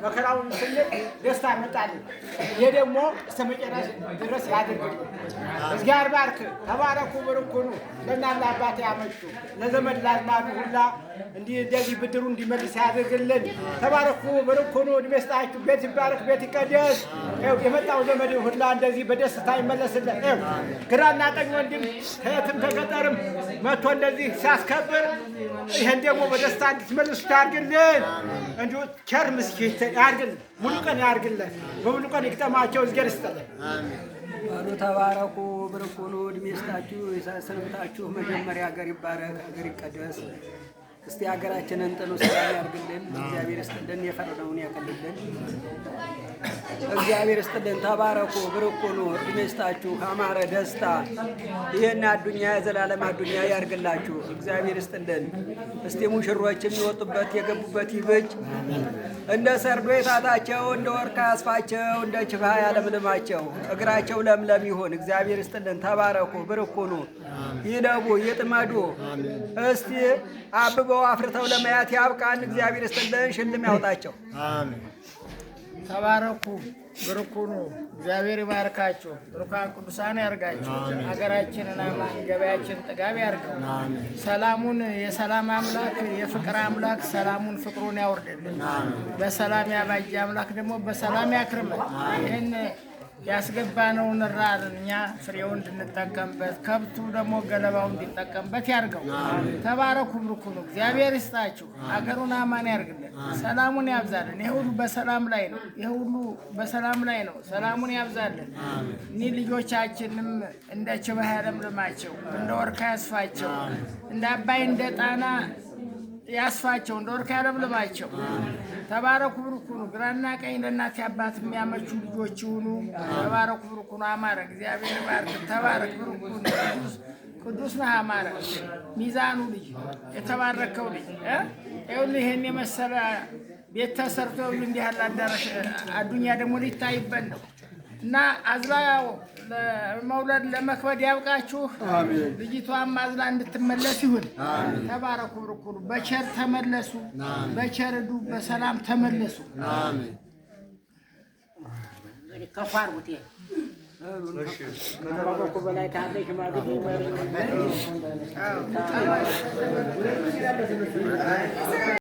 መከራውን ስንል ደስታ መጣል የደሞ እስከመጨረሻ ድረስ ያድርግልኝ። እግዚአብሔር ባርክ። ተባረኩ፣ ብሩክ ሁኑ። ለእናንተ አባት ያመጡ ለዘመድ ላዝማዱ ሁላ እንደዚህ ብድሩ እንዲመልስ ያድርግልን። ተባረኩ፣ ብሩክ ሁኑ። እድሜ ይስጣችሁ። ቤት ይባረክ፣ ቤት ይቀደስ። የመጣው ዘመድ ሁላ እንደዚህ በደስታ ይመለስልን። ግራና ቀኝ ወንድም ከየትም ተገጠርም መጥቶ እንደዚህ ሲያስከብር ይሄን ደግሞ በደስታ እንድትመልሱት ያድርግልን። እንዲሁ ቸር ምስኪን ያርግልን። ሙሉ ቀን ያርግልን። በሙሉ ቀን ይግጠማቸው። እግዚአብሔር ይስጥልን። በሉ ተባረኩ፣ ብሩክ ሁኑ። እድሜ ይስጣችሁ፣ ይሰንብታችሁ። መጀመሪያ ሀገር ይባረክ፣ ሀገር ይቀደስ። እስቲ ሀገራችንን ጥሉ ሰላም ያርግልን። እግዚአብሔር ይስጥልን፣ የፈረደውን ያቀልልን። እግዚአብሔር ይስጥልን። ተባረኩ፣ ብሩክ ሁኑ። እድሜ ይስጣችሁ፣ አማረ ደስታ ይሄን አዱኛ የዘላለም አዱኛ ያርግላችሁ። እግዚአብሔር ይስጥልን። እስቲ ሙሽሮች የሚወጡበት የገቡበት ይብጅ። እንደ ሰርዶ የታታቸው እንደ ወርቅ ያስፋቸው፣ እንደ ችፋ ያለምልማቸው። እግራቸው ለምለም ይሁን። እግዚአብሔር ይስጥልን። ተባረኩ፣ ብሩክ ሁኑ። ይለቡ፣ ይጥመዱ። እስቲ አብበው አፍርተው ለማየት ያብቃን። እግዚአብሔር ይስጥልን። ሽልም ያውጣቸው። አሜን። ተባረኩ፣ ብሩክ ሁኑ። እግዚአብሔር ይባርካችሁ፣ ብሩካን ቅዱሳን ያርጋችሁ። ሀገራችንን አማን፣ ገበያችን ጥጋብ ያርገው። ሰላሙን የሰላም አምላክ የፍቅር አምላክ ሰላሙን ፍቅሩን ያወርድልን። በሰላም ያባጅ አምላክ ደግሞ በሰላም ያክርመን። ይህን ያስገባነውን ራር እኛ ፍሬውን እንድንጠቀምበት ከብቱ ደግሞ ገለባው እንዲጠቀምበት ያርገው። ተባረኩ፣ ብሩክ ሁኑ። እግዚአብሔር ይስጣችሁ፣ አገሩን አማን ያርግልን፣ ሰላሙን ያብዛልን። ይሄ ሁሉ በሰላም ላይ ነው። ይሄ ሁሉ በሰላም ላይ ነው። ሰላሙን ያብዛልን። እኒህ ልጆቻችንም እንደ ችባህ ያለምልማቸው፣ እንደ ወርካ ያስፋቸው፣ እንደ አባይ እንደ ጣና ያስፋቸው፣ እንደ ወርካ ያለምልማቸው። ተባረኩ፣ ብሩክ ሁኑ። ግራና ቀኝ ለእናት አባት የሚያመቹ ልጆች ይሁኑ። ተባረኩ፣ ብሩክ ሁኑ። አማረ እግዚአብሔር ባርክ። ተባረክ፣ ብሩክ ሁኑ። ቅዱስ ነህ አማረ። ሚዛኑ ልጅ የተባረከው ልጅ ይኸውልህ ይሄን የመሰለ ቤት ተሰርቶ ይኸውልህ እንዲህ ያለ አዳራሽ አዱኛ ደግሞ ሊታይበት ነው እና አዝላው ለመውለድ ለመክበድ ያብቃችሁ። ልጅቷም አዝላ እንድትመለስ ይሁን። ተባረኩ፣ ብሩክ ሁኑ። በቸር ተመለሱ፣ በቸር ሂዱ፣ በሰላም ተመለሱ። አሜን። ከፋር ወጤ ከበቆ በላይ ካለ ሽማግሌ